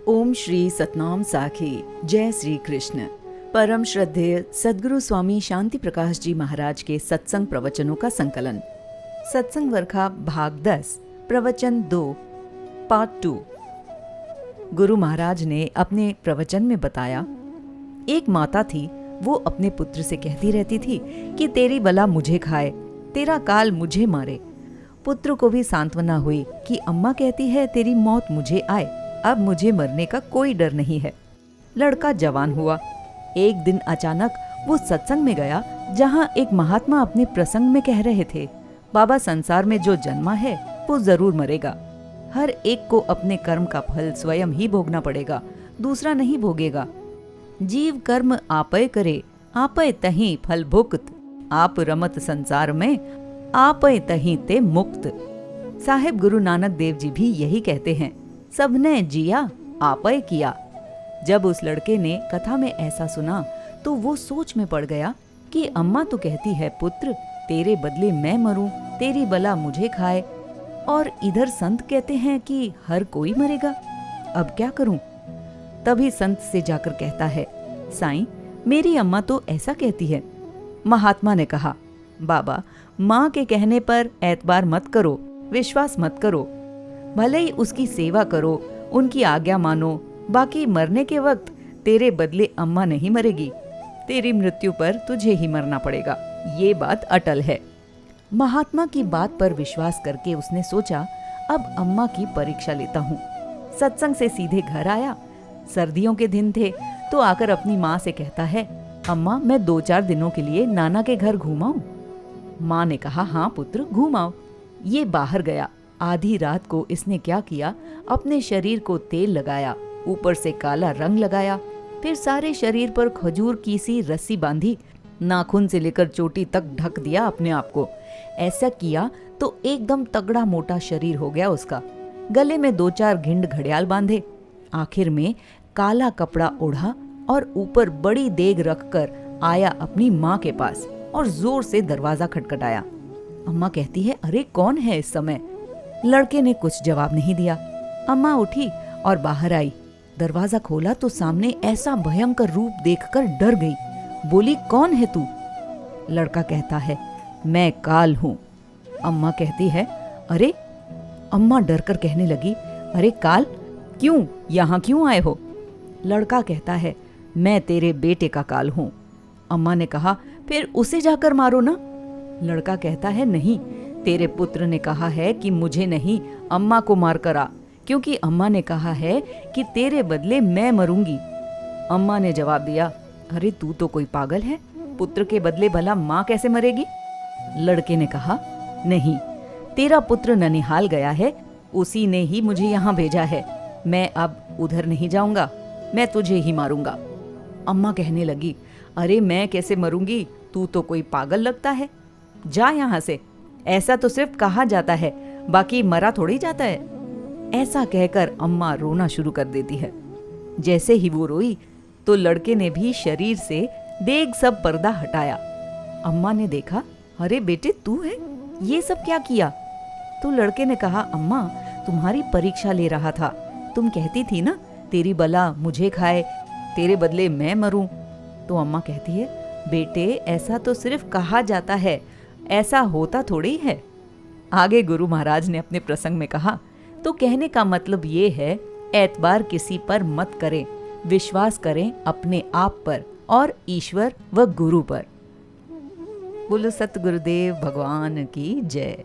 ओम श्री सतनाम साखी। जय श्री कृष्ण। परम श्रद्धेय सद्गुरु स्वामी शांति प्रकाश जी महाराज के सत्संग प्रवचनों का संकलन। सत्संग वर्खा भाग 10 प्रवचन 2 पार्ट 2। गुरु महाराज ने अपने प्रवचन में बताया, एक माता थी, वो अपने पुत्र से कहती रहती थी कि तेरी बला मुझे खाए, तेरा काल मुझे मारे। पुत्र को भी सांत्वना हुई कि अम्मा कहती है तेरी मौत मुझे आए, अब मुझे मरने का कोई डर नहीं है। लड़का जवान हुआ। एक दिन अचानक वो सत्संग में गया जहाँ एक महात्मा अपने प्रसंग में कह रहे थे, बाबा संसार में जो जन्मा है वो जरूर मरेगा। हर एक को अपने कर्म का फल स्वयं ही भोगना पड़ेगा, दूसरा नहीं भोगेगा। जीव कर्म आपय करे, आपय तहीं फल भुक्त, आप रमत संसार में, आपय तहीं ते मुक्त। साहिब गुरु नानक देव जी भी यही कहते हैं, सबने जिया आपय किया। जब उस लड़के ने कथा में ऐसा सुना तो वो सोच में पड़ गया कि अम्मा तो कहती है पुत्र तेरे बदले मैं मरूं, तेरी बला मुझे खाए, और इधर संत कहते हैं कि हर कोई मरेगा, अब क्या करूं। तभी संत से जाकर कहता है, साईं मेरी अम्मा तो ऐसा कहती है। महात्मा ने कहा, बाबा माँ के कहने पर एतबार मत करो, विश्वास मत करो, भले ही उसकी सेवा करो, उनकी आज्ञा मानो, बाकी मरने के वक्त तेरे बदले अम्मा नहीं मरेगी, तेरी मृत्यु पर तुझे ही मरना पड़ेगा, ये बात अटल है। महात्मा की बात पर विश्वास करके उसने सोचा, अब अम्मा की परीक्षा लेता हूँ। सत्संग से सीधे घर आया। सर्दियों के दिन थे तो आकर अपनी माँ से कहता है, अम्मा मैं 2-4 दिनों के लिए नाना के घर घूमाऊं। माँ ने कहा, हाँ पुत्र घूमाओ। ये बाहर गया। आधी रात को इसने क्या किया, अपने शरीर को तेल लगाया, ऊपर से काला रंग लगाया, फिर सारे शरीर पर खजूर की सी रस्सी बांधी, नाखून से लेकर चोटी तक ढक दिया अपने आप को। ऐसा किया तो एकदम तगड़ा मोटा शरीर हो गया उसका। गले में 2-4 घिंड घड़ियाल बांधे, आखिर में काला कपड़ा ओढ़ा और ऊपर बड़ी देग रखकर आया अपनी माँ के पास और जोर से दरवाजा खटखटाया। अम्मा कहती है, अरे कौन है इस समय। लड़के ने कुछ जवाब नहीं दिया। अम्मा उठी और बाहर आई। दरवाजा खोला तो सामने ऐसा भयंकर रूप देखकर डर गई। बोली, कौन है तू। लड़का कहता है, मैं काल हूँ। अम्मा कहती है, अरे। अम्मा डरकर कहने लगी, अरे काल, क्यों यहाँ क्यों आए हो। लड़का कहता है, मैं तेरे बेटे का काल हूँ। अम्मा ने कहा, फिर उसे जाकर मारो ना। लड़का कहता है, नहीं, तेरे पुत्र ने कहा है कि मुझे नहीं अम्मा को मार कर आ, क्योंकि अम्मा ने कहा है कि तेरे बदले मैं मरूंगी। अम्मा ने जवाब दिया, अरे तू तो कोई पागल है, पुत्र के बदले भला माँ कैसे मरेगी। लड़के ने कहा, नहीं, तेरा पुत्र ननिहाल गया है, उसी ने ही मुझे यहाँ भेजा है, मैं अब उधर नहीं जाऊंगा, मैं तुझे ही मारूंगा। अम्मा कहने लगी, अरे मैं कैसे मरूंगी, तू तो कोई पागल लगता है, जा यहाँ से। ऐसा तो सिर्फ कहा जाता है, बाकी मरा थोड़ी जाता है। ऐसा कहकर अम्मा रोना शुरू कर देती है। जैसे ही वो रोई तो लड़के ने भी शरीर से देग सब पर्दा हटाया। अम्मा ने देखा, अरे बेटे तू है, ये सब क्या किया। तो लड़के ने कहा, अम्मा तुम्हारी परीक्षा ले रहा था, तुम कहती थी ना तेरी बला मुझे खाए, तेरे बदले मैं मरूं। तो अम्मा कहती है, बेटे ऐसा तो सिर्फ कहा जाता है, ऐसा होता थोड़ी है। आगे गुरु महाराज ने अपने प्रसंग में कहा, तो कहने का मतलब ये है, एतबार किसी पर मत करें, विश्वास करें अपने आप पर और ईश्वर व गुरु पर। बोलो सतगुरुदेव भगवान की जय।